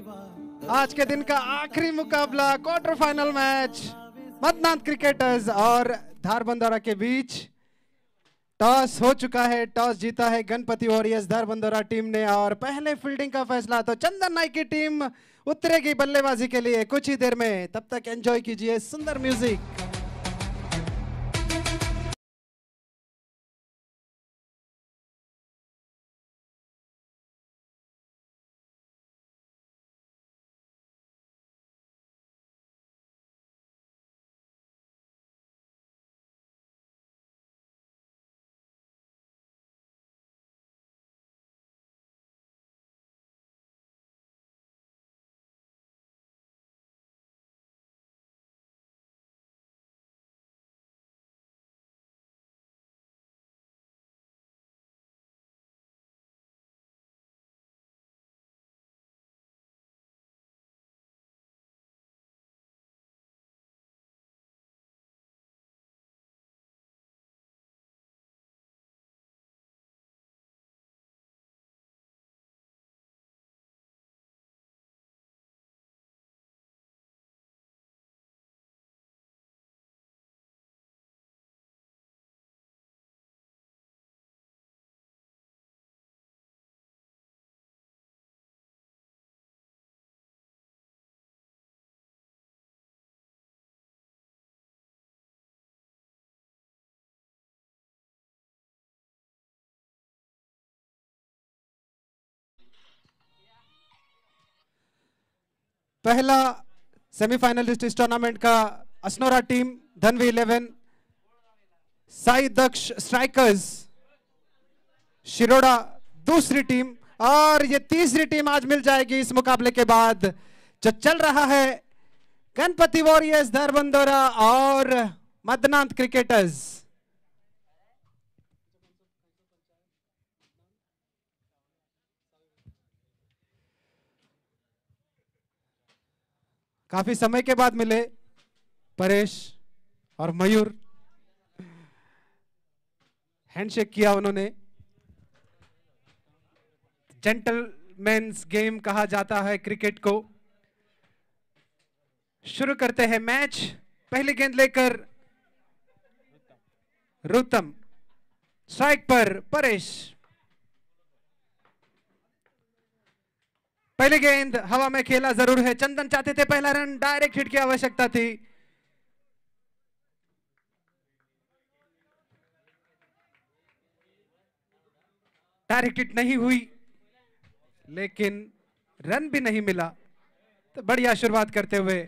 आज के दिन का आखिरी मुकाबला क्वार्टर फाइनल मैच मदनांत क्रिकेटर्स और धारबंदोरा के बीच। टॉस हो चुका है, टॉस जीता है गणपति वॉरियर्स धारबंदोरा टीम ने और पहले फील्डिंग का फैसला तो चंदन नाइक की टीम उतरेगी बल्लेबाजी के लिए कुछ ही देर में। तब तक एंजॉय कीजिए सुंदर म्यूजिक। पहला सेमीफाइनलिस्ट इस टूर्नामेंट का असनोरा टीम धनवी 11, साई दक्ष स्ट्राइकर्स शिरोड़ा दूसरी टीम और ये तीसरी टीम आज मिल जाएगी इस मुकाबले के बाद। जो चल रहा है गणपति वॉरियर्स धारबंदोरा और मदनांत क्रिकेटर्स। काफी समय के बाद मिले परेश और मयूर, हैंडशेक किया उन्होंने। जेंटलमैन्स गेम कहा जाता है क्रिकेट को। शुरू करते हैं मैच। पहली गेंद लेकर रुतम, स्ट्राइक पर परेश। पहली गेंद हवा में खेला जरूर है, चंदन चाहते थे पहला रन, डायरेक्ट हिट की आवश्यकता थी। डायरेक्ट हिट नहीं हुई लेकिन रन भी नहीं मिला, तो बढ़िया शुरुआत करते हुए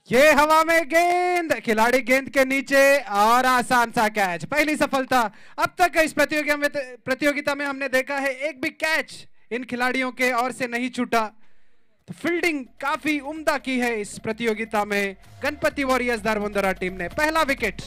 ये हवा में गेंद, खिलाड़ी गेंद के नीचे और आसान सा कैच। पहली सफलता। अब तक इस प्रतियोगिता में हमने देखा है एक भी कैच इन खिलाड़ियों के ओर से नहीं छूटा। तो फील्डिंग काफी उम्दा की है इस प्रतियोगिता में गणपति वॉरियर्स धारबंदोरा टीम ने। पहला wicket.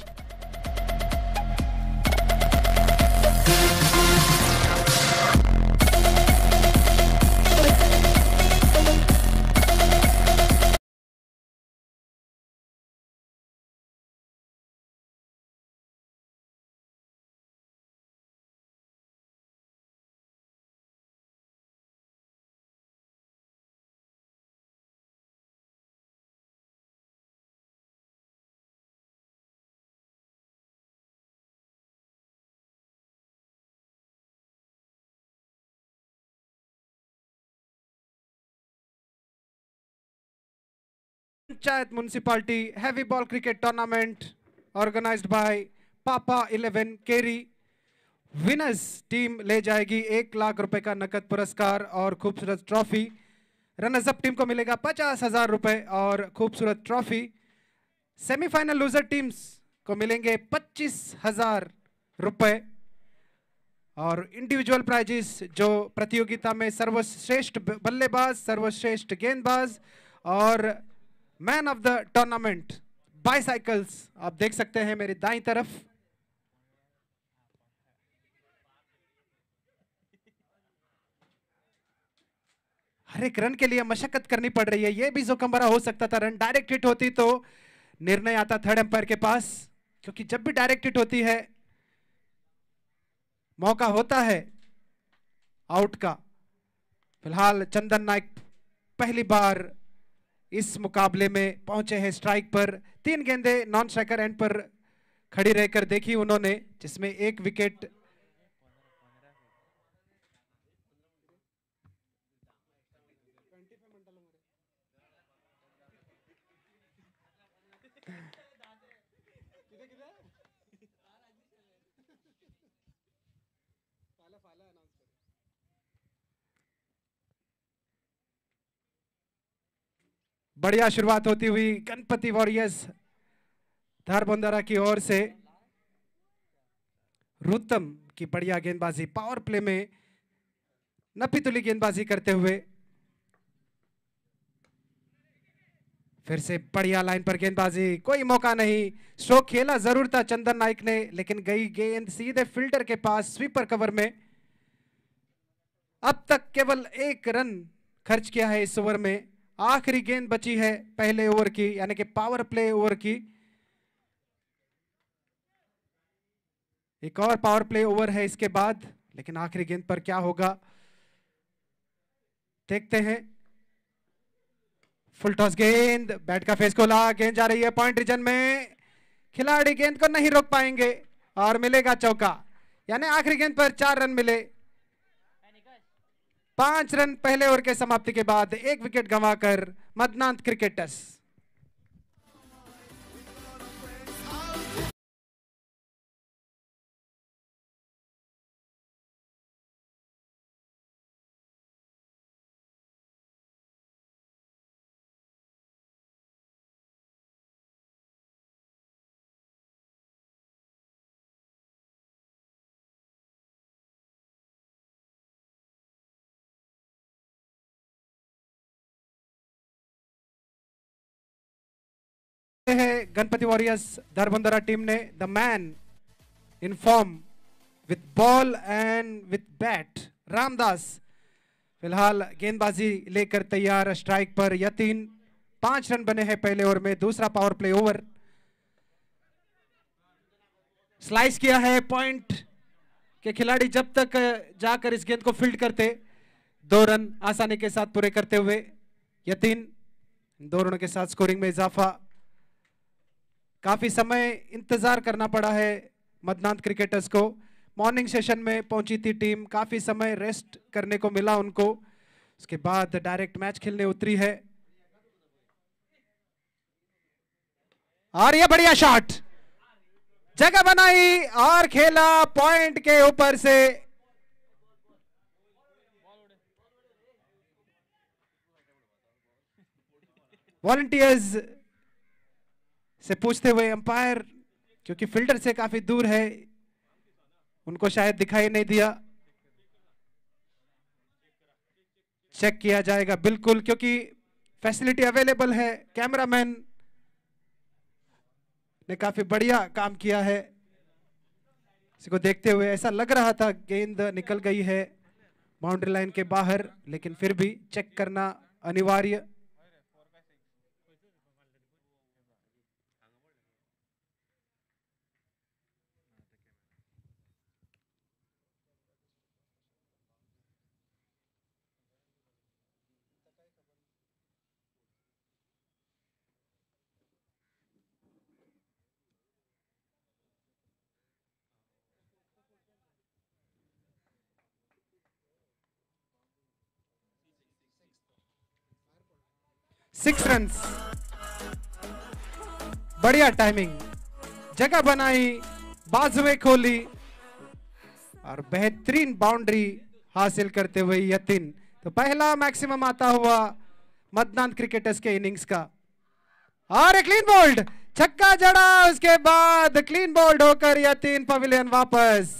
Panchayat municipality heavy ball cricket tournament organised by पापा 11 केरी। विनर्स टीम ले जाएगी 1 लाख रुपए का नकद पुरस्कार और खूबसूरत ट्रॉफी। रनर्स अप टीम को मिलेगा 50,000 रुपए और खूबसूरत ट्रॉफी। सेमीफाइनल लूजर टीम्स को मिलेंगे 25,000 रुपए और इंडिविजुअल प्राइजेस जो प्रतियोगिता में सर्वश्रेष्ठ बल्लेबाज, सर्वश्रेष्ठ गेंदबाज और man of the tournament bicycles आप देख सकते हैं मेरी दाईं तरफ। हर एक रन के लिए मशक्कत करनी पड़ रही है, ये भी जोखिम भरा हो सकता था। रन डायरेक्ट हिट होती तो निर्णय आता थर्ड एम्पायर के पास, क्योंकि जब भी डायरेक्ट हिट होती है मौका होता है आउट का। फिलहाल चंदन नाइक पहली बार इस मुकाबले में पहुंचे हैं स्ट्राइक पर। 3 गेंदें नॉन स्ट्राइकर एंड पर खड़ी रहकर देखी उन्होंने, जिसमें 1 विकेट बढ़िया शुरुआत होती हुई गणपति वॉरियर्स धारबंदरा की ओर से। रुतम की बढ़िया गेंदबाजी, पावर प्ले में नपीतुली गेंदबाजी करते हुए। फिर से बढ़िया लाइन पर गेंदबाजी, कोई मौका नहीं। स्ट्रोक खेला जरूर था चंदन नाइक ने, लेकिन गई गेंद सीधे फील्डर के पास स्वीपर कवर में। अब तक केवल 1 रन खर्च किया है इस ओवर में। आखिरी गेंद बची है पहले ओवर की, यानी कि पावर प्ले ओवर की। एक और पावर प्ले ओवर है इसके बाद, लेकिन आखिरी गेंद पर क्या होगा देखते हैं। फुल टॉस गेंद, बैट का फेस खोला, गेंद जा रही है पॉइंट रीजन में। खिलाड़ी गेंद को नहीं रोक पाएंगे और मिलेगा चौका, यानी आखिरी गेंद पर 4 रन मिले। 5 रन पहले ओवर के समाप्ति के बाद 1 विकेट गंवाकर मदनांत क्रिकेटर्स। है गणपति वॉरियर्स धारबंदरा टीम ने the man in form with ball and with bat Ramdas. फिलहाल गेंदबाजी लेकर तैयार स्ट्राइक पर। यतीन 5 रन बने हैं पहले ओवर में। दूसरा पावर प्ले ओवर, स्लाइस किया है पॉइंट के खिलाड़ी। जब तक जाकर इस गेंद को फील्ड करते 2 रन आसानी के साथ पूरे करते हुए यतीन। 2 रनों के साथ स्कोरिंग में इजाफा। काफी समय इंतजार करना पड़ा है मदनांत क्रिकेटर्स को। मॉर्निंग सेशन में पहुंची थी टीम, काफी समय रेस्ट करने को मिला उनको। उसके बाद डायरेक्ट मैच खेलने उतरी है। और ये बढ़िया शॉट, जगह बनाई और खेला पॉइंट के ऊपर से। वॉलंटियर्स से पूछते हुए अंपायर, क्योंकि फील्डर से काफी दूर है, उनको शायद दिखाई नहीं दिया। चेक किया जाएगा बिल्कुल, क्योंकि फैसिलिटी अवेलेबल है। कैमरामैन ने काफी बढ़िया काम किया है। इसको देखते हुए ऐसा लग रहा था गेंद निकल गई है बाउंड्री लाइन के बाहर, लेकिन फिर भी चेक करना अनिवार्य। सिक्स रन, बढ़िया टाइमिंग, जगह बनाई, बाजुएं खोली और बेहतरीन बाउंड्री हासिल करते हुए यतीन। तो पहला मैक्सिमम आता हुआ मदनांत क्रिकेटर्स के इनिंग्स का। और एक क्लीन बोल्ड, छक्का जड़ा, उसके बाद क्लीन बोल्ड होकर यतीन पवेलियन वापस।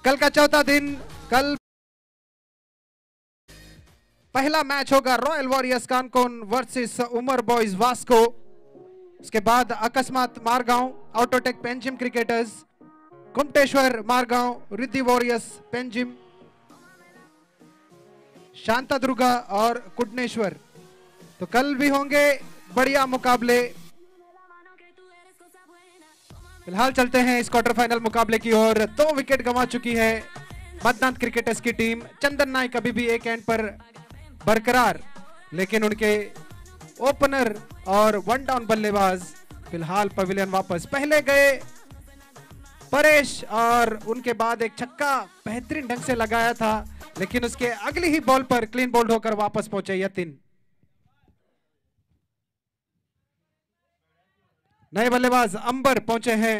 कल का चौथा दिन, कल पहला मैच होगा Royal Warriors Canacona versus Umar Boys Vasco. उसके बाद Akasmat Margao Autotech Panjim Cricketers. Kumteshwar Margao, Riddhi Warriors Panjim, Shantadurga और कुडनेश्वर। तो कल भी होंगे बढ़िया मुकाबले। फिलहाल चलते हैं इस क्वार्टर फाइनल मुकाबले की ओर। 2 विकेट गंवा चुकी है मतदान क्रिकेटर्स की टीम। चंदन नाइक अभी भी एक एंड पर बरकरार, लेकिन उनके ओपनर और 1 डाउन बल्लेबाज फिलहाल पवेलियन वापस। पहले गए परेश और उनके बाद एक छक्का बेहतरीन ढंग से लगाया था, लेकिन उसके अगली ही बॉल पर क्लीन बोल्ड होकर वापस पहुंचे यतिन। नए बल्लेबाज अंबर पहुंचे हैं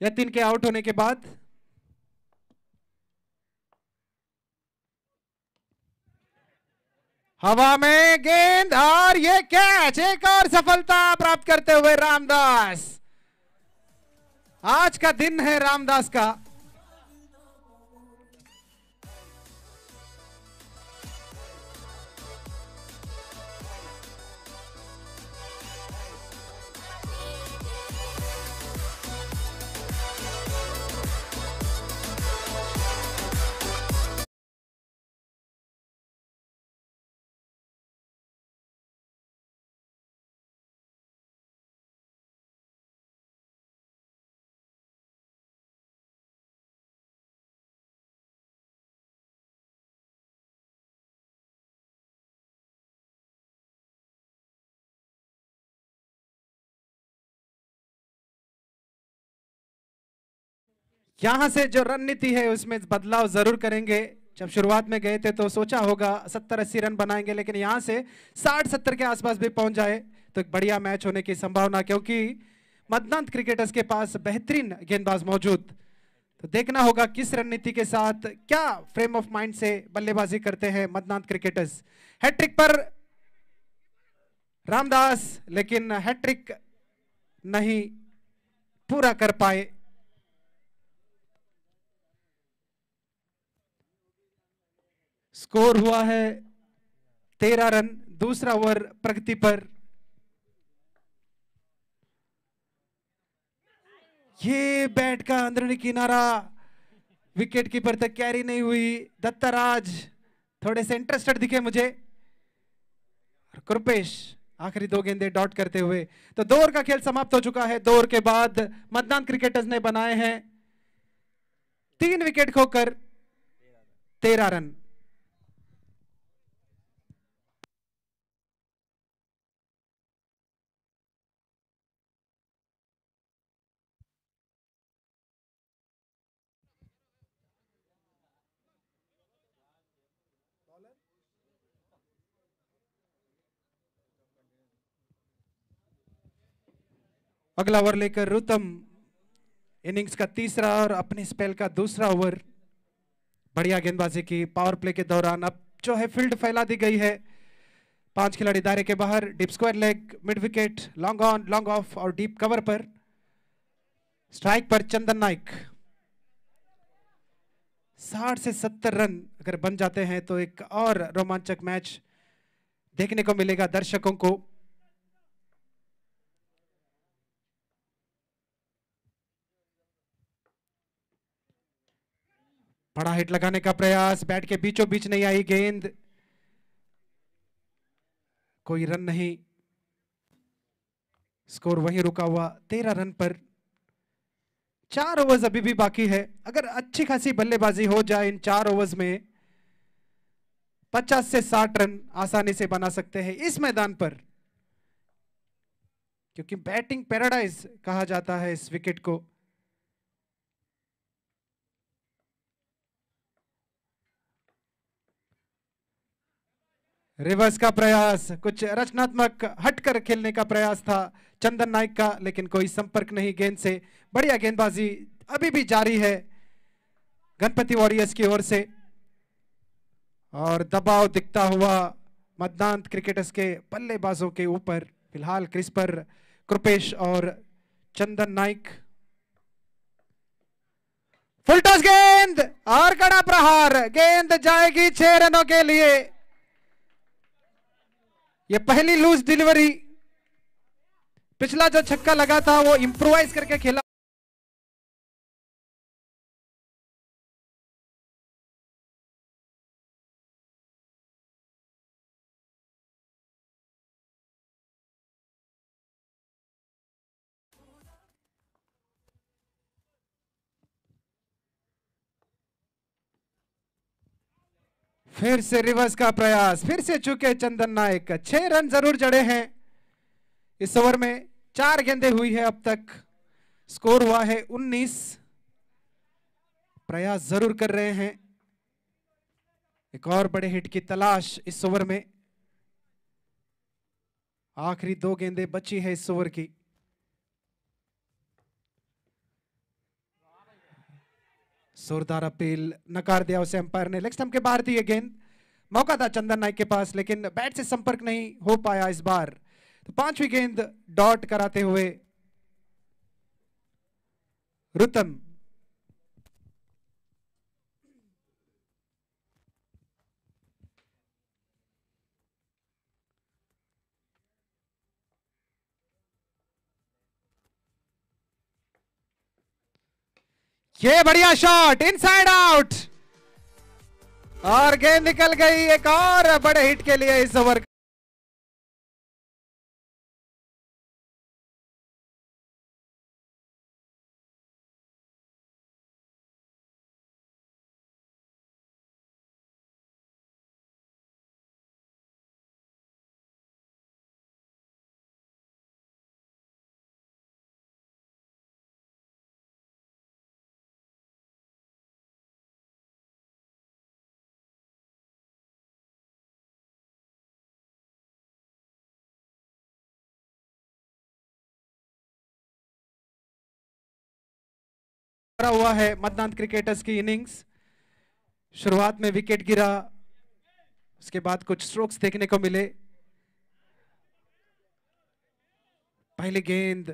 यतिन के आउट होने के बाद। हवा में गेंद और ये कैच, एक और सफलता प्राप्त करते हुए रामदास। आज का दिन है रामदास का। यहां से जो रणनीति है उसमें बदलाव जरूर करेंगे। जब शुरुआत में गए थे तो सोचा होगा 70-80 रन बनाएंगे, लेकिन यहां से 60-70 के आसपास भी पहुंच जाए तो एक बढ़िया मैच होने की संभावना, क्योंकि मतदान क्रिकेटर्स के पास बेहतरीन गेंदबाज मौजूद। तो देखना होगा किस रणनीति के साथ, क्या फ्रेम ऑफ माइंड से बल्लेबाजी करते हैं मतदान क्रिकेटर्स। हैट्रिक पर रामदास, लेकिन हैट्रिक नहीं पूरा कर पाए। स्कोर हुआ है 13 रन। दूसरा ओवर प्रगति पर। ये बैट का अंदरूनी किनारा विकेट कीपर तक कैरी नहीं हुई। दत्ताराज थोड़े से इंटरेस्टेड दिखे मुझे। कृपेश आखिरी 2 गेंदें डॉट करते हुए। तो 2 ओवर का खेल समाप्त हो चुका है। 2 ओवर के बाद मतदान क्रिकेटर्स ने बनाए हैं 3 विकेट खोकर 13 रन। अगला ओवर लेकर रुतम, इनिंग्स का तीसरा और अपने स्पेल का दूसरा ओवर। बढ़िया गेंदबाजी की पावर प्ले के दौरान। अब जो है फील्ड फैला दी गई है। 5 खिलाड़ी दायरे के बाहर। Deep square leg, mid wicket, long on, long off और डीप कवर पर। स्ट्राइक पर चंदन नाइक। 60 से 70 रन अगर बन जाते हैं तो एक और रोमांचक मैच देखने को मिलेगा दर्शकों को। बड़ा हिट लगाने का प्रयास, बैट के बीचों बीच नहीं आई गेंद, कोई रन नहीं। स्कोर वहीं रुका हुआ 13 रन पर। 4 ओवर्स अभी भी बाकी है। अगर अच्छी खासी बल्लेबाजी हो जाए इन 4 ओवर्स में 50 से 60 रन आसानी से बना सकते हैं इस मैदान पर, क्योंकि बैटिंग पैराडाइज कहा जाता है इस विकेट को। रिवर्स का प्रयास, कुछ रचनात्मक हटकर खेलने का प्रयास था चंदन नाइक का, लेकिन कोई संपर्क नहीं गेंद से। बढ़िया गेंदबाजी अभी भी जारी है गणपति वॉरियर्स की ओर से, और दबाव दिखता हुआ मतदान क्रिकेटर्स के बल्लेबाजों के ऊपर। फिलहाल क्रीज पर कृपेश और चंदन नाइक। फुल टॉस गेंद और कड़ा प्रहार, गेंद जाएगी 6 रनों के लिए। ये पहली लूज डिलीवरी। पिछला जो छक्का लगा था वो इंप्रोवाइज करके खेला। फिर से रिवर्स का प्रयास, फिर से चुके चंदन नायक। 6 रन जरूर जड़े हैं इस ओवर में। 4 गेंदें हुई है अब तक, स्कोर हुआ है 19। प्रयास जरूर कर रहे हैं, एक और बड़े हिट की तलाश इस ओवर में। आखिरी 2 गेंदें बची है इस ओवर की। जोरदार अपील नकार दिया उसे अंपायर ने। लेग स्टंप के बाहर थी ये गेंद, मौका था चंदन नायक के पास, लेकिन बैट से संपर्क नहीं हो पाया इस बार। तो 5वीं गेंद डॉट कराते हुए रुतम। ये बढ़िया शॉट, इनसाइड आउट, और गेंद निकल गई एक और बड़े हिट के लिए इस ओवर। हुआ है मतदान क्रिकेटर्स की इनिंग्स। शुरुआत में विकेट गिरा, उसके बाद कुछ स्ट्रोक्स देखने को मिले। पहली गेंद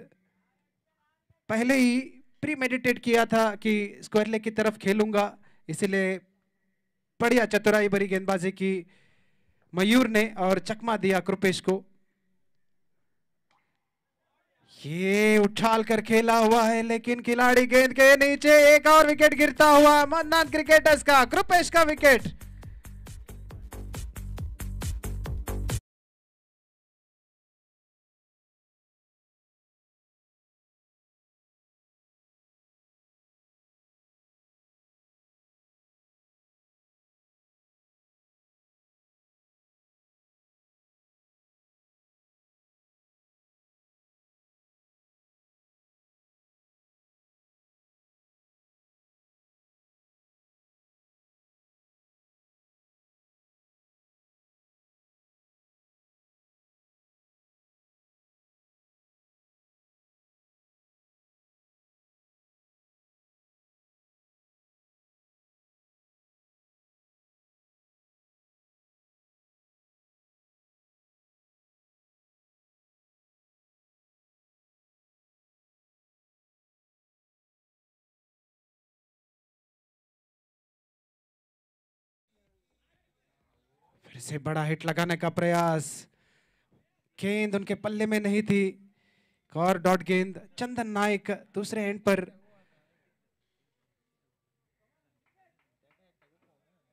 पहले ही प्री मेडिटेट किया था कि स्क्वायर लेग की तरफ खेलूंगा, इसीलिए बढ़िया चतुराई भरी गेंदबाजी की मयूर ने और चकमा दिया कृपेश को। ये उछाल कर खेला हुआ है, लेकिन खिलाड़ी गेंद के नीचे। एक और विकेट गिरता हुआ मतदान क्रिकेटर्स का, कृपेश का विकेट। फिर से बड़ा हिट लगाने का प्रयास, गेंद उनके पल्ले में नहीं थी। और डॉट गेंद, चंदन नायक दूसरे एंड पर।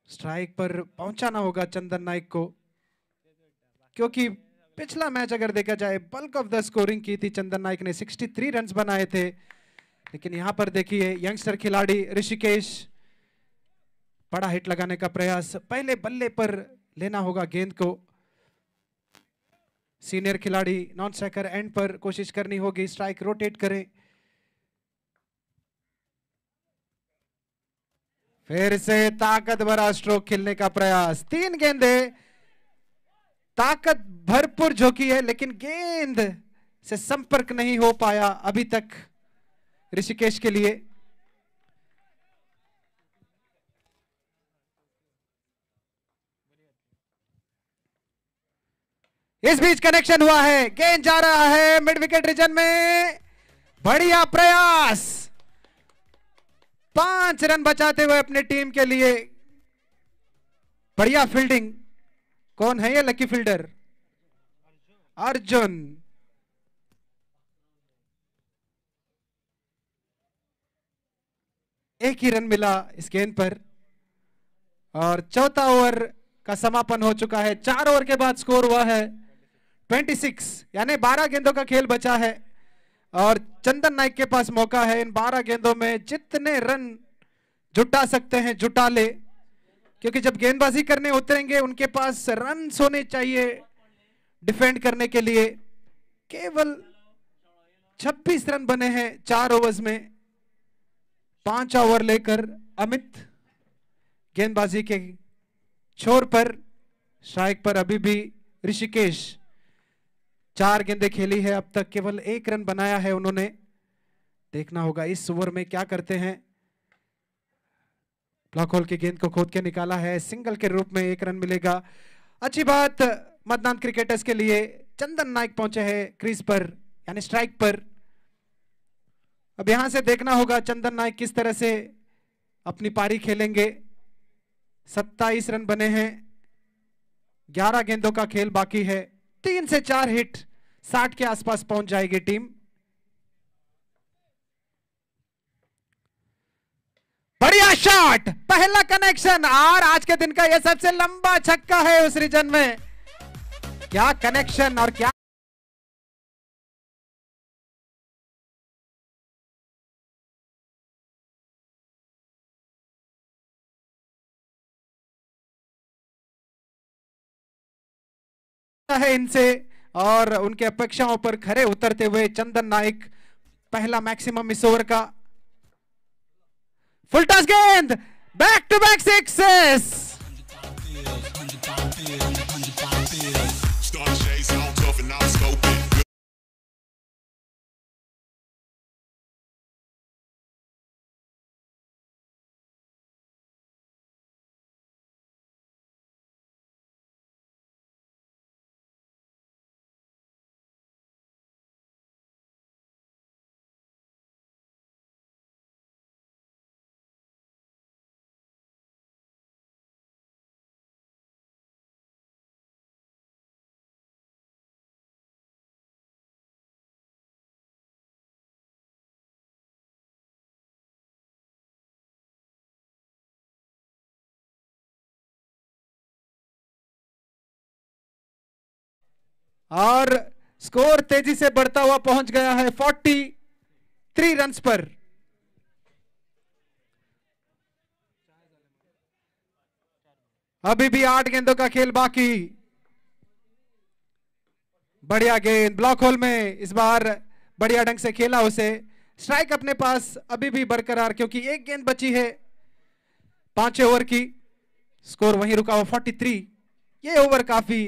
स्ट्राइक पर पहुंचाना होगा चंदन नायक को, क्योंकि पिछला मैच अगर देखा जाए बल्क ऑफ द स्कोरिंग की थी चंदन नायक ने, 63 रन्स बनाए थे। लेकिन यहां पर देखिए यंगस्टर खिलाड़ी ऋषिकेश, बड़ा हिट लगाने का प्रयास, पहले बल्ले पर लेना होगा गेंद को। सीनियर खिलाड़ी नॉन स्ट्राइकर एंड पर कोशिश करनी होगी, स्ट्राइक रोटेट करें। फिर से ताकत भरा स्ट्रोक खेलने का प्रयास, 3 गेंदे, ताकत भरपूर झोंकी है, लेकिन गेंद से संपर्क नहीं हो पाया अभी तक ऋषिकेश के लिए। इस बीच कनेक्शन हुआ है, गेंद जा रहा है मिड विकेट रीजन में, बढ़िया प्रयास, 5 रन बचाते हुए अपनी टीम के लिए। बढ़िया फील्डिंग। कौन है ये लकी फील्डर? अर्जुन। एक ही रन मिला इस गेंद पर, और चौथा ओवर का समापन हो चुका है। 4 ओवर के बाद स्कोर हुआ है 26, यानी 12 गेंदों का खेल बचा है, और चंदन नायक के पास मौका है इन 12 गेंदों में जितने रन जुटा सकते हैं जुटा ले। क्योंकि जब गेंदबाजी करने उतरेंगे उनके पास रन होने चाहिए डिफेंड करने के लिए। केवल 26 रन बने हैं 4 ओवर्स में। 5 ओवर लेकर अमित गेंदबाजी के छोर पर, स्ट्राइक पर अभी भी ऋषिकेश। 4 गेंदें खेली है अब तक, केवल 1 रन बनाया है उन्होंने। देखना होगा इस ओवर में क्या करते हैं। ब्लॉक होल की गेंद को खोद के निकाला है, सिंगल के रूप में 1 रन मिलेगा। अच्छी बात मतदान क्रिकेटर्स के लिए। चंदन नाइक पहुंचे हैं क्रीज पर यानी स्ट्राइक पर। अब यहां से देखना होगा चंदन नाइक किस तरह से अपनी पारी खेलेंगे। 27 रन बने हैं, 11 गेंदों का खेल बाकी है। 3 से 4 हिट, 60 के आसपास पहुंच जाएगी टीम। बढ़िया शॉट, पहला कनेक्शन और आज के दिन का यह सबसे लंबा छक्का है उस रीजन में। क्या कनेक्शन और क्या है इनसे, और उनके अपेक्षाओं पर खरे उतरते हुए चंदन नाइक पहला मैक्सिमम इस ओवर का। फुल टॉस गेंद, बैक टू बैक सिक्सेस। और स्कोर तेजी से बढ़ता हुआ पहुंच गया है 43 रन्स पर। अभी भी 8 गेंदों का खेल बाकी। बढ़िया गेंद ब्लॉक होल में, इस बार बढ़िया ढंग से खेला उसे। स्ट्राइक अपने पास अभी भी बरकरार, क्योंकि 1 गेंद बची है 5 ओवर की। स्कोर वहीं रुका हुआ 43। ये ओवर काफी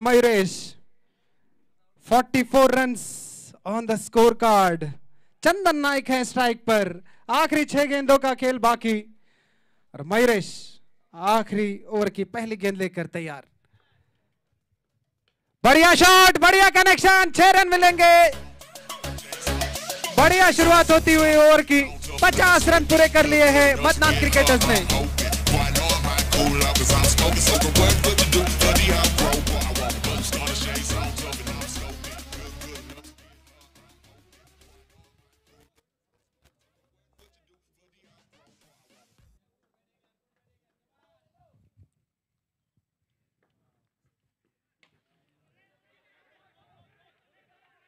Mayuresh 44 runs on the score card. Chandan Naik है स्ट्राइक पर। आखिरी 6 गेंदों का खेल बाकी और मयूरेश आखिरी ओवर की पहली गेंद लेकर तैयार। बढ़िया शॉट, बढ़िया कनेक्शन, 6 रन मिलेंगे। बढ़िया शुरुआत होती हुई ओवर की। 50 रन पूरे कर लिए हैं मतदान क्रिकेटर्स ने।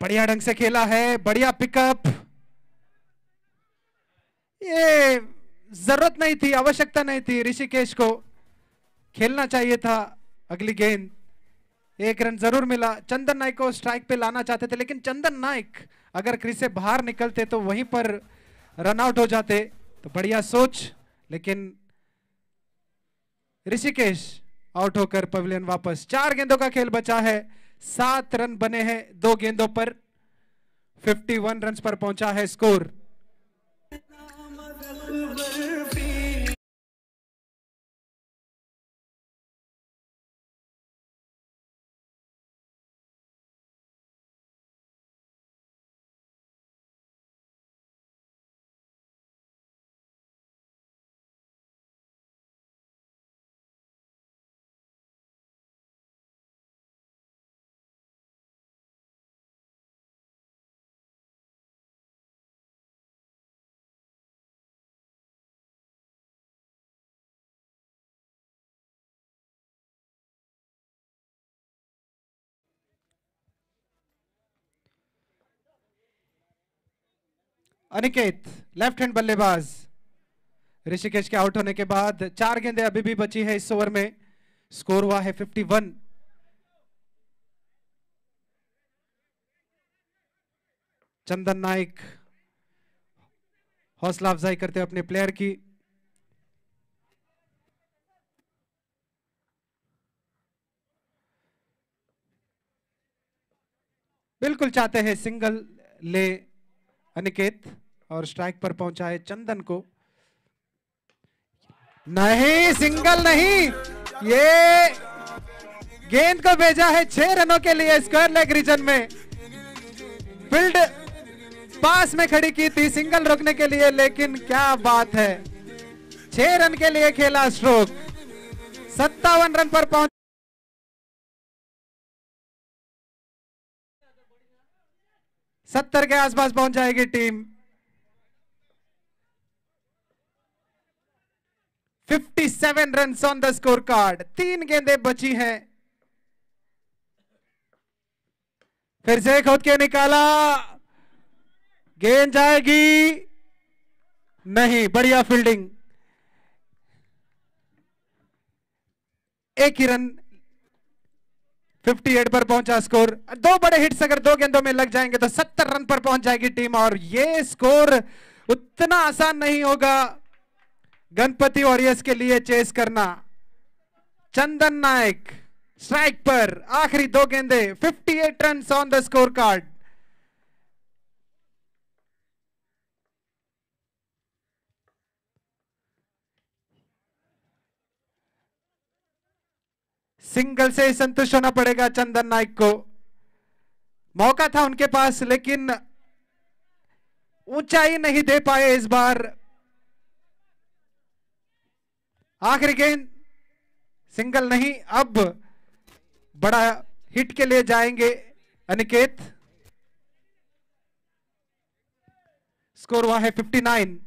बढ़िया ढंग से खेला है, बढ़िया पिकअप। ये जरूरत नहीं थी, आवश्यकता नहीं थी, ऋषिकेश को खेलना चाहिए था अगली गेंद। 1 रन जरूर मिला। चंदन नाइक को स्ट्राइक पे लाना चाहते थे, लेकिन चंदन नाइक अगर क्रीज से बाहर निकलते तो वहीं पर रन आउट हो जाते। तो बढ़िया सोच, लेकिन ऋषिकेश आउट होकर पवेलियन वापस। 4 गेंदों का खेल बचा है, 7 रन बने हैं 2 गेंदों पर। 51 रन पर पहुंचा है स्कोर। अनिकेत लेफ्ट हैंड बल्लेबाज। ऋषिकेश के आउट होने के बाद 4 गेंदें अभी भी बची है इस ओवर में। स्कोर हुआ है 51। चंदन नाइक हौसला अफजाई करते अपने प्लेयर की। बिल्कुल चाहते हैं सिंगल ले अनिकेत और स्ट्राइक पर पहुंचा है चंदन को। नहीं, सिंगल नहीं, ये गेंद को भेजा है 6 रनों के लिए स्क्वायर लेग रीजन में। फील्ड पास में खड़ी की थी सिंगल रोकने के लिए, लेकिन क्या बात है, 6 रन के लिए खेला स्ट्रोक। 57 रन पर पहुंच 70 के आसपास पहुंच जाएगी team. 57 run on the score card. 3 गेंदें बची हैं। फिर से खोद के निकाला, गेंद जाएगी नहीं। बढ़िया फील्डिंग। एक ही रन, 58 पर पहुंचा स्कोर। 2 बड़े हिट्स अगर 2 गेंदों में लग जाएंगे तो 70 रन पर पहुंच जाएगी टीम। और ये स्कोर उतना आसान नहीं होगा गणपति वॉरियर्स के लिए चेस करना। चंदन नायक स्ट्राइक पर, आखिरी 2 गेंदें, 58 run on the score card. Single से संतुष्ट होना पड़ेगा चंदन नाइक को। मौका था उनके पास, लेकिन ऊंचाई नहीं दे पाए इस बार। आखिरी गेंद सिंगल नहीं, अब बड़ा हिट के लिए जाएंगे अनिकेत। स्कोर हुआ है 59।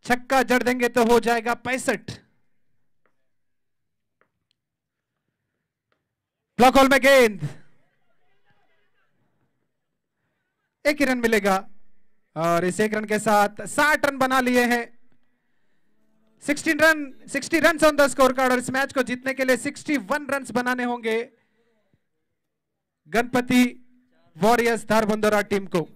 छक्का जड़ देंगे तो हो जाएगा 65। ब्लॉक होल में गेंद, 1 ही रन मिलेगा और इस 1 रन के साथ 60 रन बना लिए हैं। 60 run on the score card. और इस मैच को जीतने के लिए 61 रन बनाने होंगे गणपति वॉरियर्स धारबंदोरा टीम को।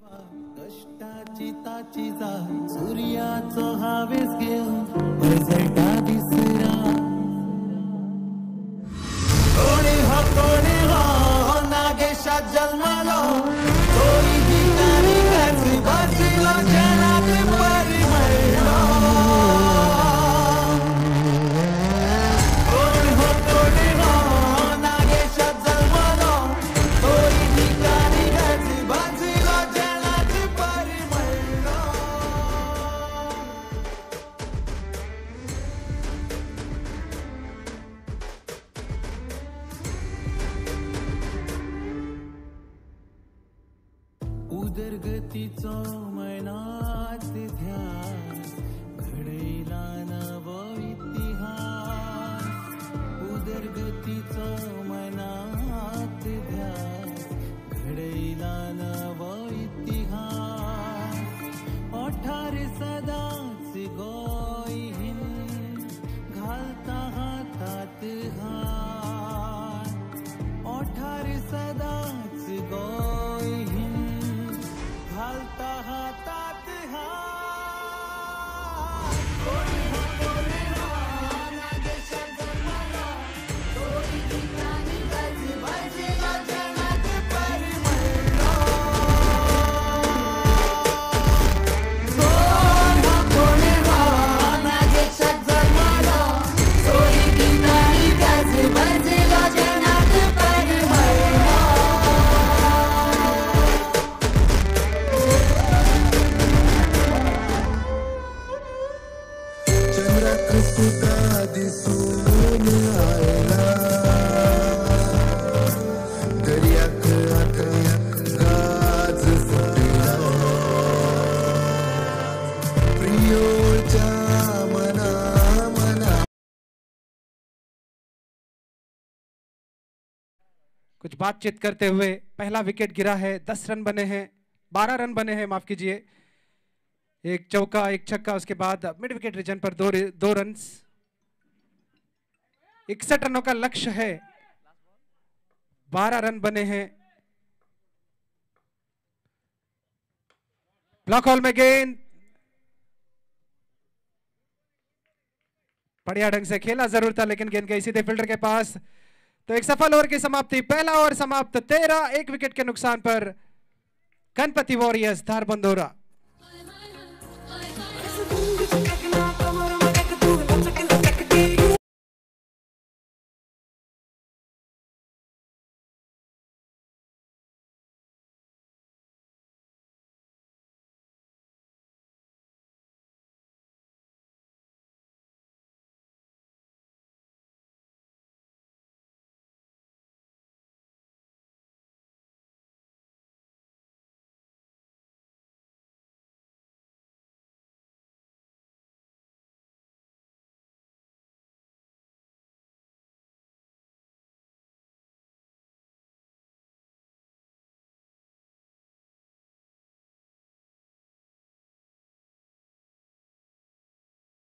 उदरगतीचो मनात ध्यास, घडयला नवो इतिहास। उदरगतीचो मनात ध्यास, घडयला नवो इतिहास। ओठार सदाच गोंय हिंद, घालता हातात हात। ओठार सदाच गोंय हिंद, घालता हातात हात। चित्रा दिसून आयला दर्याक आता गाज फुटला प्रियोच्या मना कुछ बातचीत करते हुए पहला विकेट गिरा है। 10 रन बने हैं, 12 रन बने हैं, माफ कीजिए। एक चौका, एक छक्का, उसके बाद मिड विकेट रीजन पर दो रन। 61 रनों का लक्ष्य है, 12 रन बने हैं। ब्लॉक होल में गेंद बढ़िया ढंग से खेला जरूर था, लेकिन गेंद गई सीधे फील्डर के पास। तो एक सफल ओवर की समाप्ति, पहला ओवर समाप्त 13 एक विकेट के नुकसान पर गणपति वॉरियर्स धारबंदोरा।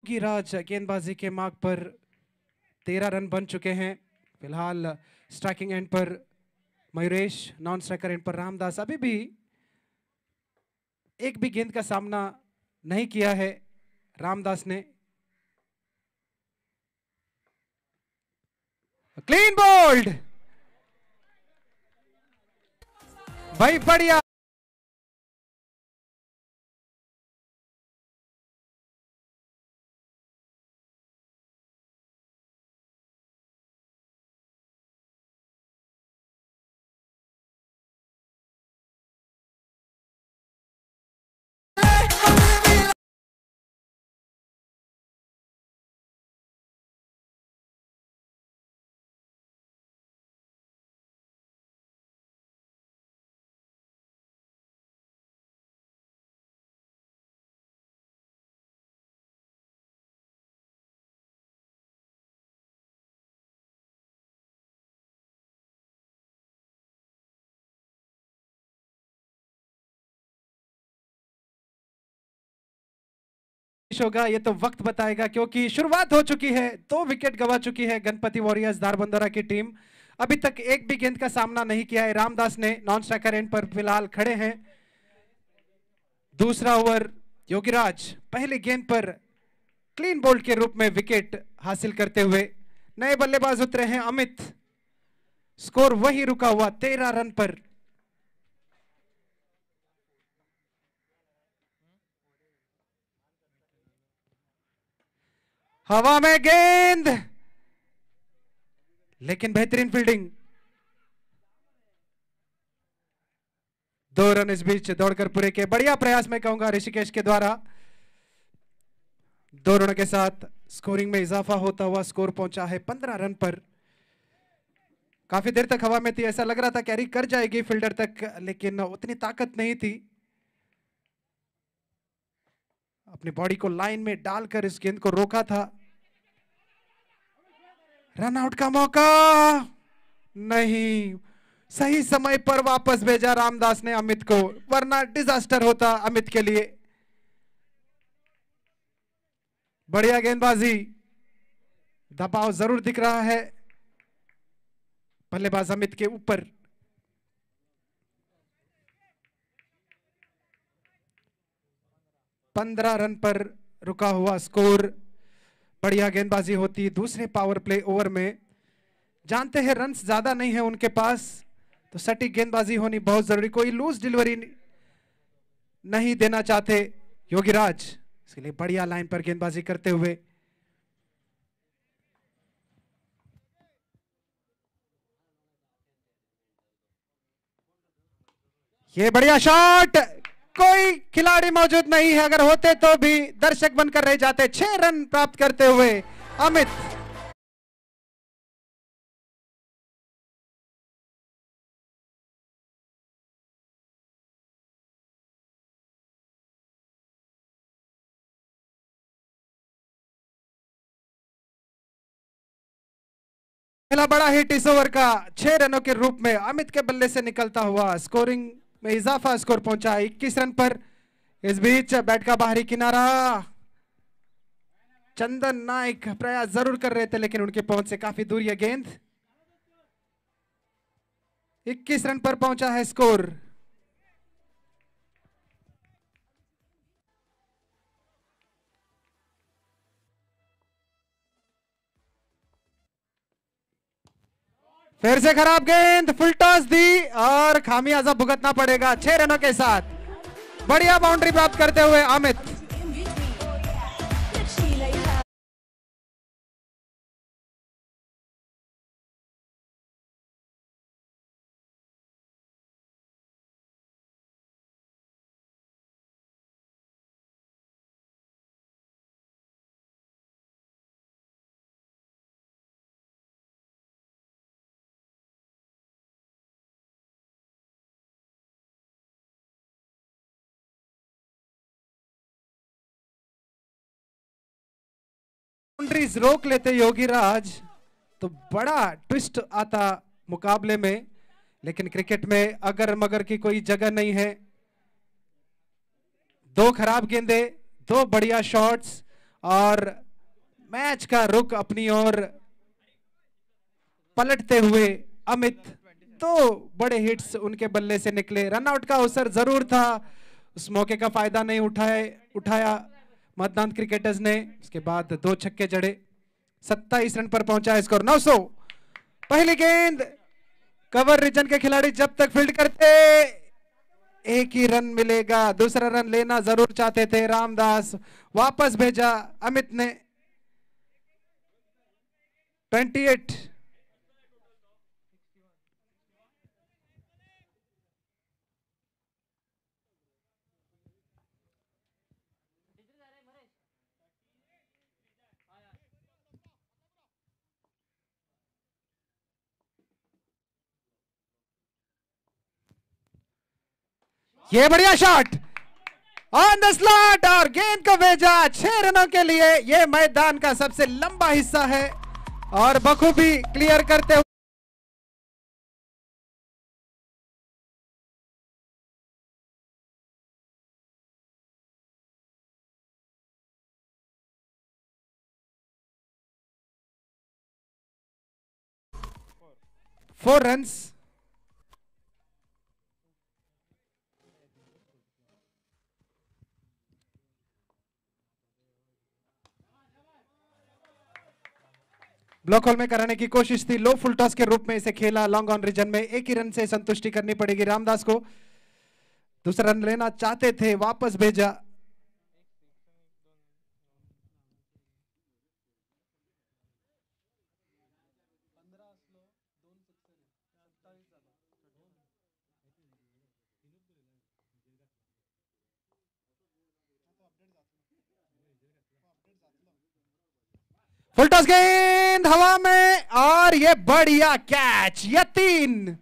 राज गेंदबाजी के मार्ग पर 13 रन बन चुके हैं। फिलहाल स्ट्राइकिंग एंड पर मयूरेश, नॉन स्ट्राइकर एंड पर रामदास। अभी भी एक भी गेंद का सामना नहीं किया है रामदास ने। क्लीन बोल्ड भाई, बढ़िया। होगा ये तो वक्त बताएगा, क्योंकि शुरुआत हो चुकी है। 2 विकेट गंवा चुकी है गणपति वॉरियर्स धारबंदोरा की टीम। अभी तक एक भी गेंद का सामना नहीं किया है रामदास ने। नॉन स्ट्राइकर एंड पर फिलहाल खड़े हैं। दूसरा ओवर योगीराज पहली गेंद पर क्लीन बोल्ड के रूप में विकेट हासिल करते हुए नए बल्लेबाज उतरे हैं अमित। स्कोर वही रुका हुआ 13 रन पर। हवा में गेंद, लेकिन बेहतरीन फील्डिंग। 2 रन इस बीच दौड़कर पूरे के। बढ़िया प्रयास मैं कहूंगा ऋषिकेश के द्वारा। 2 रनों के साथ स्कोरिंग में इजाफा होता हुआ स्कोर पहुंचा है 15 रन पर। काफी देर तक हवा में थी, ऐसा लग रहा था कैरी कर जाएगी फील्डर तक, लेकिन उतनी ताकत नहीं थी। अपनी बॉडी को लाइन में डालकर इस गेंद को रोका था। रन आउट का मौका नहीं, सही समय पर वापस भेजा रामदास ने अमित को, वरना डिजास्टर होता अमित के लिए। बढ़िया गेंदबाजी, दबाव जरूर दिख रहा है बल्लेबाज अमित के ऊपर। पंद्रह रन पर रुका हुआ स्कोर। बढ़िया गेंदबाजी होती दूसरे पावर प्ले ओवर में। जानते हैं रन्स ज्यादा नहीं है उनके पास, तो सटीक गेंदबाजी होनी बहुत जरूरी। कोई लूज डिलीवरी नहीं देना चाहते योगीराज, इसलिए बढ़िया लाइन पर गेंदबाजी करते हुए ये बढ़िया शॉट। कोई खिलाड़ी मौजूद नहीं है, अगर होते तो भी दर्शक बनकर रह जाते। 6 रन प्राप्त करते हुए अमित। पहला बड़ा हिट इस ओवर का 6 रनों के रूप में अमित के बल्ले से निकलता हुआ स्कोरिंग में इजाफा, स्कोर पहुंचा 21 रन पर। इस बीच बैट का बाहरी किनारा, चंदन नाइक प्रयास जरूर कर रहे थे लेकिन उनके पहुंच से काफी दूर यह गेंद। 21 रन पर पहुंचा है स्कोर। फिर से खराब गेंद, फुल टॉस दी और खामियाजा भुगतना पड़ेगा 6 रनों के साथ। बढ़िया बाउंड्री प्राप्त करते हुए अमित। बाउंड्रीज रोक लेते योगीराज तो बड़ा ट्विस्ट आता मुकाबले में, लेकिन क्रिकेट में अगर मगर की कोई जगह नहीं है। 2 खराब गेंदे, 2 बढ़िया शॉट्स और मैच का रुख अपनी ओर पलटते हुए अमित। 2 बड़े हिट्स उनके बल्ले से निकले। रनआउट का अवसर जरूर था, उस मौके का फायदा नहीं उठाया मतदान क्रिकेटर्स ने। उसके बाद 2 छक्के जड़े। 27 रन पर पहुंचा है स्कोर 900। पहली गेंद कवर रीजन के खिलाड़ी जब तक फील्ड करते एक ही रन मिलेगा। दूसरा रन लेना जरूर चाहते थे रामदास, वापस भेजा अमित ने। 28। ये बढ़िया शॉट ऑन द स्लॉट और गेंद को भेजा 6 रनों के लिए। ये मैदान का सबसे लंबा हिस्सा है और बखूबी क्लियर करते हुए फोर रन्स। ब्लॉक होल में कराने की कोशिश थी, लो फुल टॉस के रूप में इसे खेला। लॉन्ग ऑन रीजन में एक ही रन से संतुष्टि करनी पड़ेगी रामदास को। दूसरा रन लेना चाहते थे, वापस भेजा। फुल टॉस गेंद हवा में और ये बढ़िया कैच। ये 3।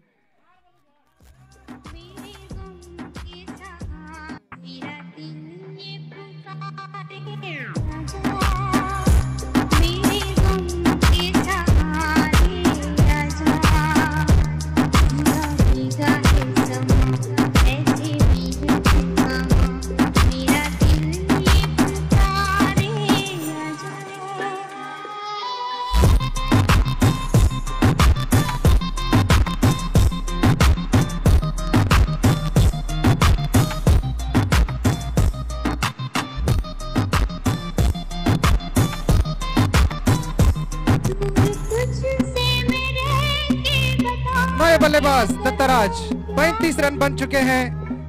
बल्लेबाज दत्ताराज। 35 रन बन चुके हैं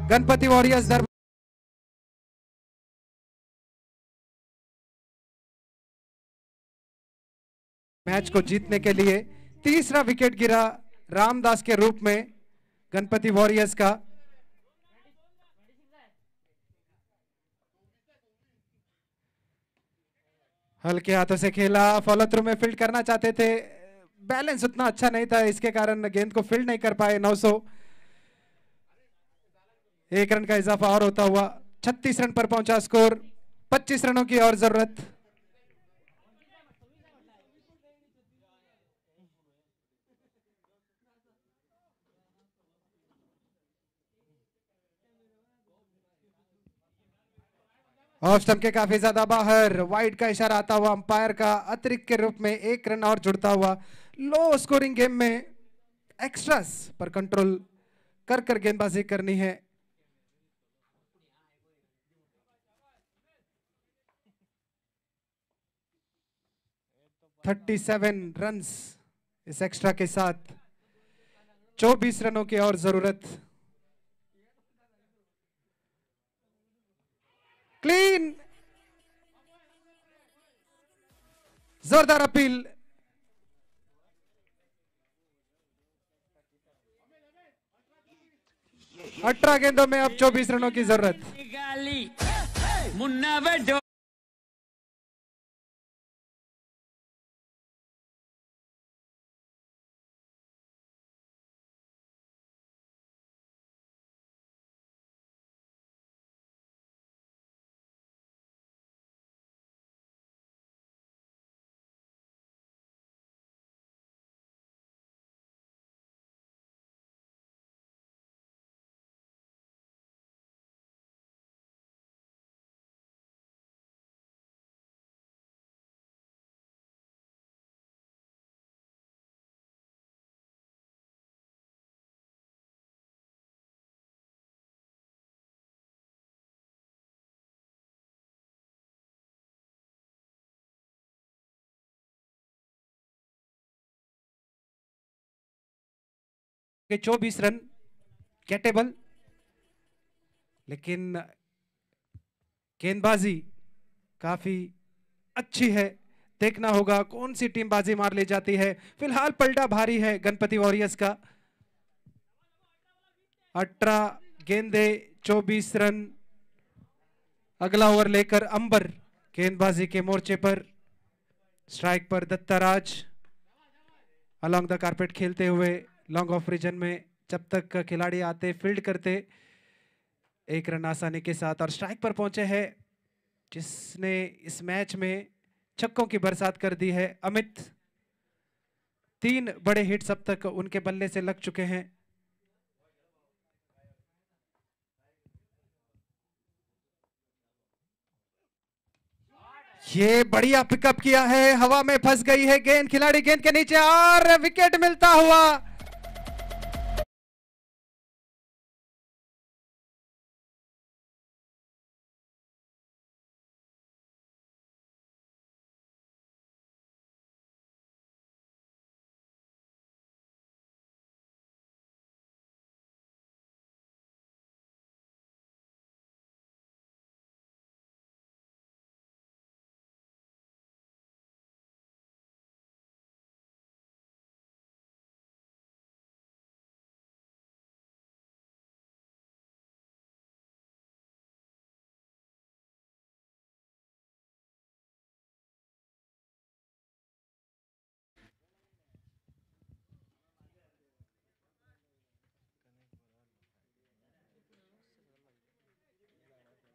गणपति वॉरियर्स दरबार। मैच को जीतने के लिए तीसरा विकेट गिरा रामदास के रूप में गणपति वॉरियर्स का। हल्के हाथों से खेला, फॉलो थ्रू में फील्ड करना चाहते थे, बैलेंस उतना अच्छा नहीं था, इसके कारण गेंद को फील्ड नहीं कर पाए। 900, 1 रन का इजाफा और होता हुआ 36 रन पर पहुंचा स्कोर। 25 रनों की और जरूरत। ऑफ स्टंप के काफी ज्यादा बाहर, वाइड का इशारा आता हुआ अंपायर का, अतिरिक्त के रूप में 1 रन और जुड़ता हुआ। लो स्कोरिंग गेम में एक्स्ट्रास पर कंट्रोल कर कर गेंदबाजी करनी है। $37 रन्स इस एक्स्ट्रा के साथ, 24 रनों की और जरूरत। क्लीन, जोरदार अपील। 18 गेंदों में अब 24 रनों की जरूरत। मुन्ना वे के 24 रन गेटेबल, लेकिन गेंदबाजी काफी अच्छी है। देखना होगा कौन सी टीम बाजी मार ले जाती है। फिलहाल पलटा भारी है गणपति वॉरियर्स का। 18 गेंदे 24 रन। अगला ओवर लेकर अंबर गेंदबाजी के मोर्चे पर। स्ट्राइक पर दत्ताराज अलोंग द कारपेट खेलते हुए लॉन्ग ऑफ रीजन में। जब तक खिलाड़ी आते फील्ड करते, 1 रन आसानी के साथ। और स्ट्राइक पर पहुंचे हैं जिसने इस मैच में छक्कों की बरसात कर दी है, अमित। 3 बड़े हिट्स अब तक उनके बल्ले से लग चुके हैं। ये बढ़िया पिकअप किया है, हवा में फंस गई है गेंद, खिलाड़ी गेंद के नीचे और विकेट मिलता हुआ।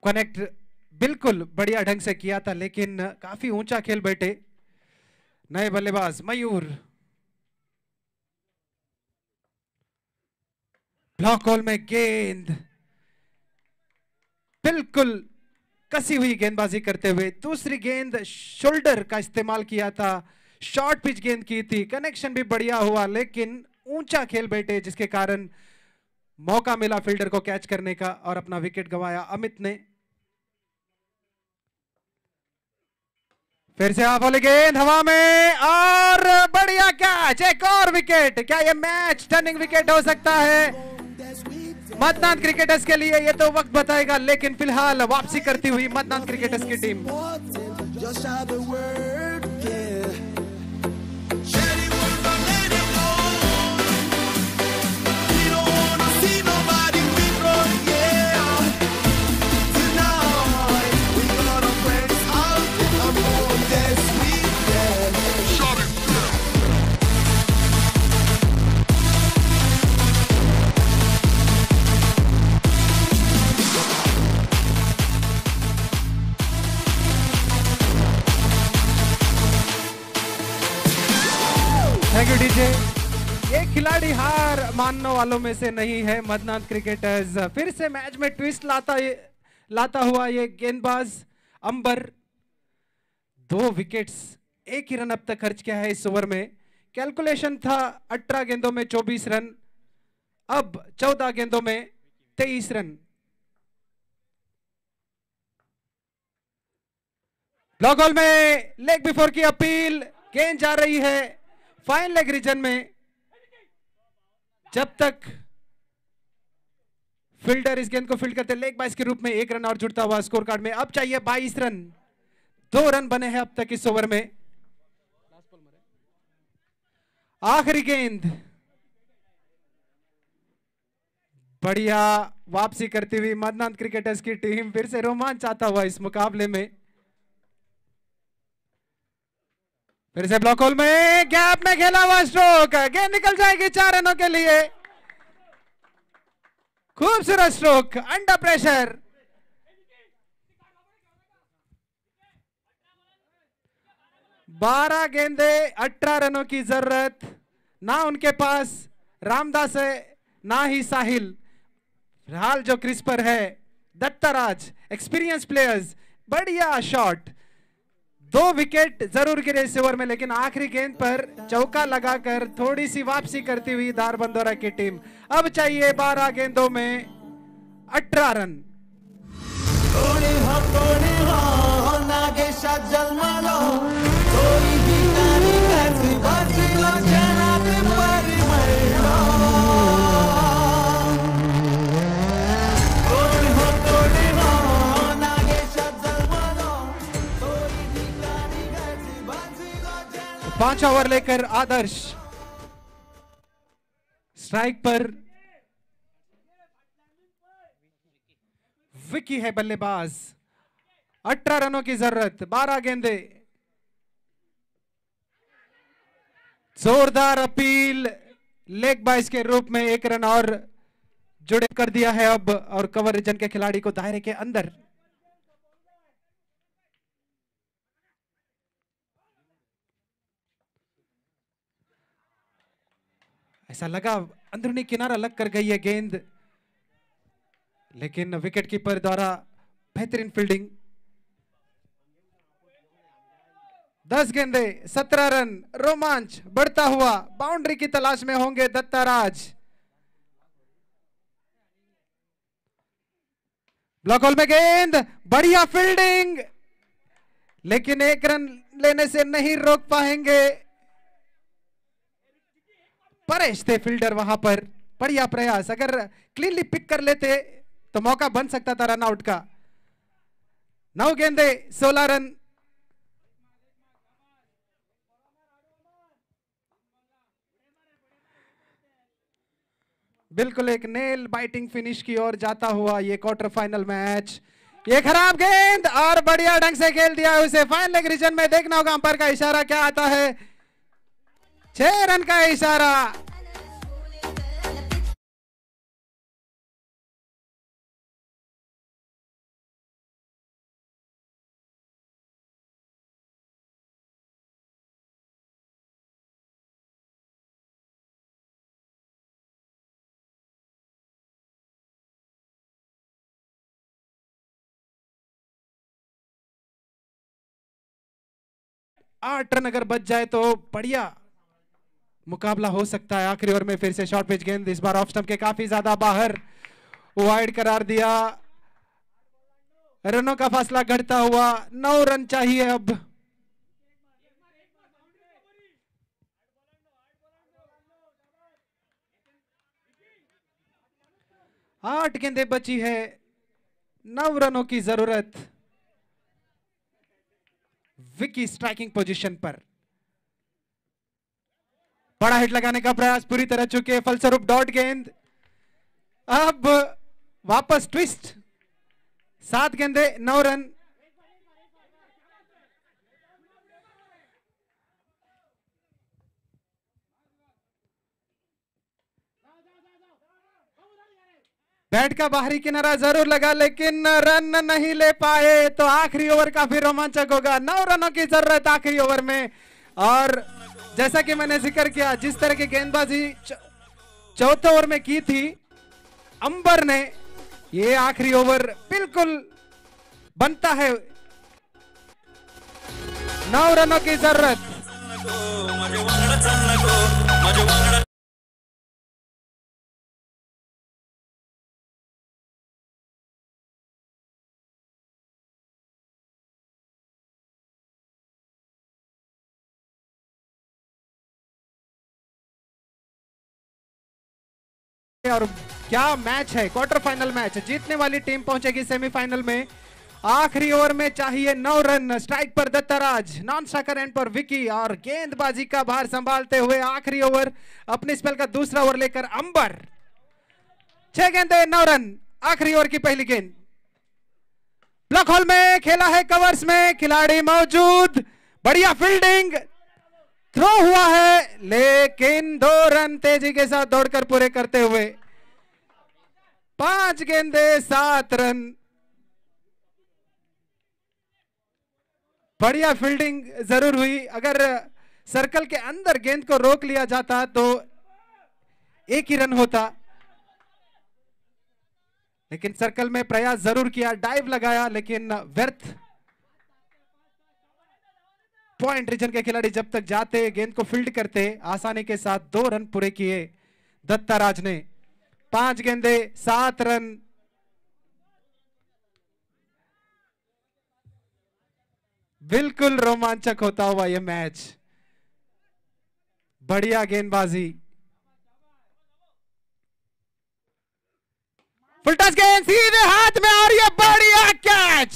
कनेक्ट बिल्कुल बढ़िया ढंग से किया था, लेकिन काफी ऊंचा खेल बैठे नए बल्लेबाज मयूर। ब्लॉक होल में गेंद बिल्कुल कसी हुई गेंदबाजी करते हुए। दूसरी गेंद शोल्डर का इस्तेमाल किया था, शॉर्ट पिच गेंद की थी, कनेक्शन भी बढ़िया हुआ, लेकिन ऊंचा खेल बैठे जिसके कारण मौका मिला फील्डर को कैच करने का और अपना विकेट गंवाया अमित ने। फिर से हाफ वाली गेंद हवा में और बढ़िया कैच, एक और विकेट। क्या ये मैच टर्निंग विकेट हो सकता है मतदान क्रिकेटर्स के लिए? ये तो वक्त बताएगा, लेकिन फिलहाल वापसी करती हुई मतदान क्रिकेटर्स की team. Tonight we gonna press out. I'm on this thank you DJ. ये खिलाड़ी हार मानने वालों में से नहीं है। मदनाथ क्रिकेटर्स फिर से मैच में ट्विस्ट लाता हुआ ये गेंदबाज अंबर। 2 विकेट्स, 1 ही रन अब तक खर्च किया है इस ओवर में। कैलकुलेशन था 18 गेंदों में 24 रन, अब 14 गेंदों में 23 रन। ब्लॉक होल में लेग बिफोर की अपील, गेंद जा रही है फाइन लेग रीजन में। जब तक फील्डर इस गेंद को फील्ड करते लेग बाइस के रूप में 1 रन और जुड़ता हुआ स्कोर कार्ड में। अब चाहिए 22 रन, 2 रन बने हैं अब तक इस ओवर में। आखिरी गेंद, बढ़िया वापसी करती हुई मदनाथ क्रिकेटर्स की टीम फिर से रोमांच आता हुआ इस मुकाबले में। फिर से ब्लॉक होल में गैप में खेला हुआ स्ट्रोक, गेंद निकल जाएगी 4 रनों के लिए। खूबसूरत स्ट्रोक अंडर प्रेशर। बारह गेंदे 18 रनों की जरूरत, ना उनके पास रामदास है ना ही साहिल। फिलहाल जो क्रीज पर है दत्ताराज, एक्सपीरियंस प्लेयर्स, बढ़िया शॉट। 2 विकेट जरूर गिरे इस ओवर में, लेकिन आखिरी गेंद पर चौका लगाकर थोड़ी सी वापसी करती हुई धारबंदोरा की टीम। अब चाहिए 12 गेंदों में 18 रन। पांच ओवर लेकर आदर्श स्ट्राइक पर। विकी है बल्लेबाज। 18 रनों की जरूरत, 12 गेंदे। जोरदार अपील, लेग बाइस के रूप में 1 रन और जुड़े कर दिया है अब, और कवर रीजन के खिलाड़ी को दायरे के अंदर। ऐसा लगा अंदरूनी किनारा लग कर गई है गेंद, लेकिन विकेट कीपर द्वारा बेहतरीन फील्डिंग। 10 गेंदे 17 रन, रोमांच बढ़ता हुआ। बाउंड्री की तलाश में होंगे दत्ताराज। ब्लॉक होल में गेंद, बढ़िया फील्डिंग, लेकिन 1 रन लेने से नहीं रोक पाएंगे। परेश थे फील्डर वहां पर, बढ़िया प्रयास। अगर क्लीनली पिक कर लेते तो मौका बन सकता था रन आउट का। 9 गेंदे 16 रन। बिल्कुल एक नेल बाइटिंग फिनिश की ओर जाता हुआ ये क्वार्टर फाइनल मैच। ये खराब गेंद और बढ़िया ढंग से खेल दिया उसे फाइन लेग रीजन में। देखना होगा अंपायर का इशारा क्या आता है। 6 रन का इशारा। आठ रन अगर बच जाए तो बढ़िया मुकाबला हो सकता है। आखिरी ओवर में फिर से शॉर्ट पिच गेंद, इस बार ऑफ स्टंप के काफी ज्यादा बाहर, वाइड करार दिया। रनों का फासला घटता हुआ, 9 रन चाहिए अब। आठ गेंदें बची है, 9 रनों की जरूरत। विकी स्ट्राइकिंग पोजीशन पर, बड़ा हिट लगाने का प्रयास पूरी तरह चुके, फलस्वरूप डॉट गेंद। अब वापस ट्विस्ट, 7 गेंदे 9 रन। बैट का बाहरी किनारा जरूर लगा, लेकिन रन नहीं ले पाए। तो आखिरी ओवर काफी रोमांचक होगा। 9 रनों की जरूरत आखिरी ओवर में, और जैसा कि मैंने जिक्र किया, जिस तरह की गेंदबाजी चौथे ओवर में की थी अंबर ने, ये आखिरी ओवर बिल्कुल बनता है 9 रनों की जरूरत। और क्या मैच है, क्वार्टर फाइनल मैच। जीतने वाली टीम पहुंचेगी सेमीफाइनल में। आखिरी ओवर में चाहिए 9 रन। स्ट्राइक पर दत्ताराज, नॉन स्ट्राइकर एंड पर विकी, और गेंदबाजी का भार संभालते हुए आखिरी ओवर अपनी स्पेल का दूसरा ओवर लेकर अंबर। 6 गेंदे 9 रन। आखिरी ओवर की पहली गेंद ब्लॉक होल में खेला है, कवर्स में खिलाड़ी मौजूद, बढ़िया फील्डिंग, थ्रो हुआ है, लेकिन 2 रन तेजी के साथ दौड़कर पूरे करते हुए 5 गेंदे 7 रन। बढ़िया फील्डिंग जरूर हुई। अगर सर्कल के अंदर गेंद को रोक लिया जाता तो 1 ही रन होता, लेकिन सर्कल में प्रयास जरूर किया, डाइव लगाया, लेकिन व्यर्थ। पॉइंट रीजन के खिलाड़ी जब तक जाते, गेंद को फील्ड करते, आसानी के साथ 2 रन पूरे किए दत्ताराज ने। 5 गेंदे 7 रन। बिल्कुल रोमांचक होता हुआ यह मैच। बढ़िया गेंदबाजी, फुल टच गेंद सीधे हाथ में, और यह बढ़िया कैच।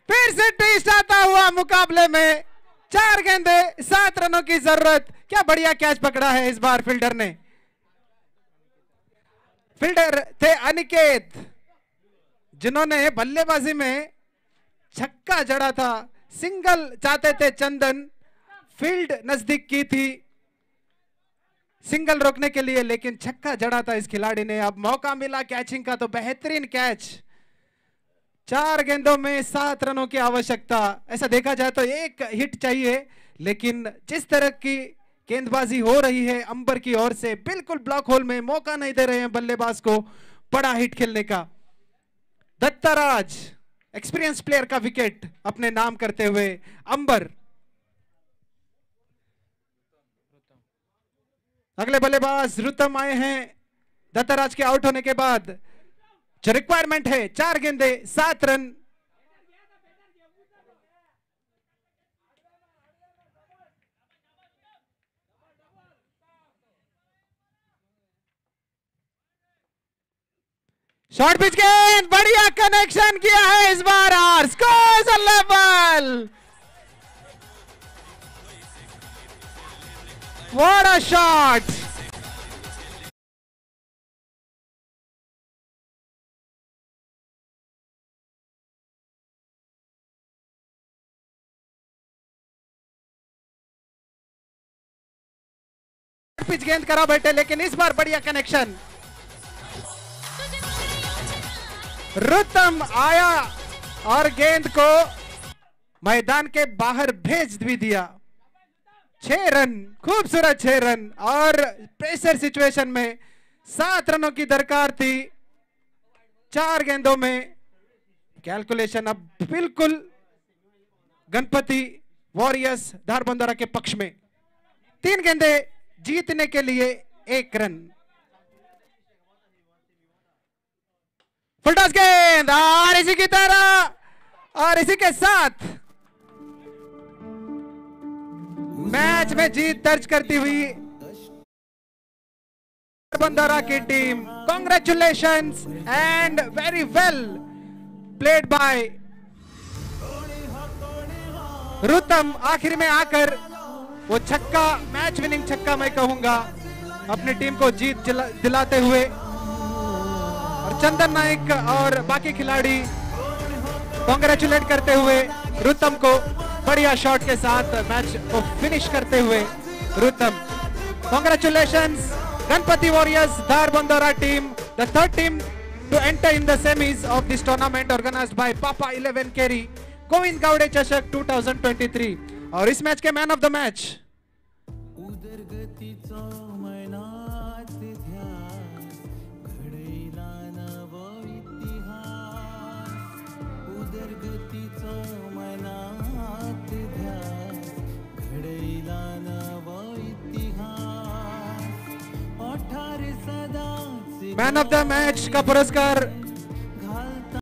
फिर से ट्विस्ट आता हुआ मुकाबले में। 4 गेंदे 7 रनों की जरूरत। क्या बढ़िया कैच पकड़ा है इस बार फील्डर ने। फील्डर थे अनिकेत, जिन्होंने बल्लेबाजी में छक्का जड़ा था। सिंगल चाहते थे चंदन, फील्ड नजदीक की थी सिंगल रोकने के लिए, लेकिन छक्का जड़ा था इस खिलाड़ी ने। अब मौका मिला कैचिंग का, तो बेहतरीन कैच। 4 गेंदों में 7 रनों की आवश्यकता। ऐसा देखा जाए तो 1 हिट चाहिए, लेकिन जिस तरह की गेंदबाजी हो रही है अंबर की ओर से, बिल्कुल ब्लॉक होल में मौका नहीं दे रहे हैं बल्लेबाज को बड़ा हिट खेलने का। दत्ताराज एक्सपीरियंस प्लेयर का विकेट अपने नाम करते हुए अंबर। अगले बल्लेबाज रुतम आए हैं दत्ताराज के आउट होने के बाद। जो रिक्वायरमेंट है 4 गेंदे 7 रन। शॉर्ट पिच गेंद, बढ़िया कनेक्शन किया है इस बार, और score level. What a shot. Pitch गेंद करा बैठे, लेकिन इस बार बढ़िया कनेक्शन। रुतम आया और गेंद को मैदान के बाहर भेज भी दिया। 6 रन, खूबसूरत 6 रन, और प्रेशर सिचुएशन में 7 रनों की दरकार थी 4 गेंदों में। कैलकुलेशन अब बिल्कुल गणपति वॉरियर्स धारबंदोरा के पक्ष में। 3 गेंदे जीतने के लिए 1 रन। फुल टॉस गेंद, और इसी की तरह और इसी के साथ मैच में जीत दर्ज करती हुई धारबंदोरा की team. Congratulations and very well played by Rutam. आखिर में आकर वो छक्का, मैच विनिंग छक्का मैं कहूंगा, अपनी टीम को जीत दिलाते हुए। और चंदन नाइक और बाकी खिलाड़ी कॉन्ग्रेचुलेट करते हुए रुतम को, बढ़िया शॉट के साथ मैच को फिनिश करते हुए Rutam. Congratulations Ganapati Warriors Dharbandora team, the third team to enter in the semis of this tournament organised by पापा 11 केरी गोविंद गावड़े चषक 2023। और इस मैच के मैन ऑफ द मैच उदरगतीचो मनात ध्यास घडयला नव इतिहास उदरगतीचो मनात ध्यास घडयला नव इतिहास ओठार सदाच मैन ऑफ द मैच का पुरस्कार